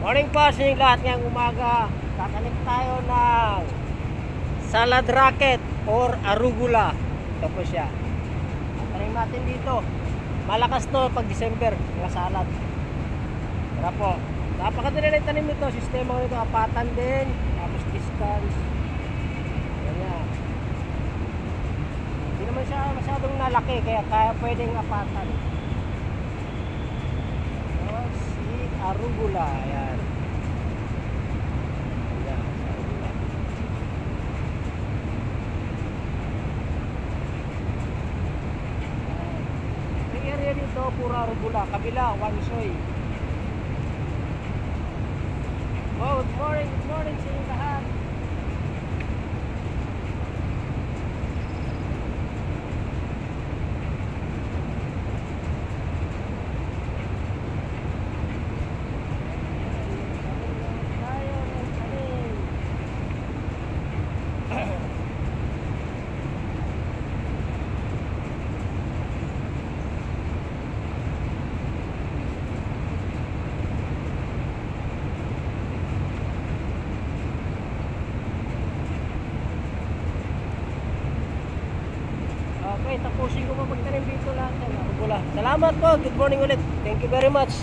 Morning po sa inyong lahat ngayong umaga. Kakalit tayo ng salad rocket or arugula. Ito po siya. Tanim natin dito. Malakas to pag December, mga salad. Tara po. Napakadali na itanim nito. Sistema nito, apatan din. Tapos distance. Ganyan. Hindi naman siya masyadong nalaki, kaya pwedeng apatan. Arugula, ayan. Ayan, arugula. Yung area dito, pura arugula. Kabila, wansoy. Wow, good morning sa inyo lahat. Okay, tapusin ko pa magtanim dito lahat. Salamat po. Good morning ulit. Thank you very much.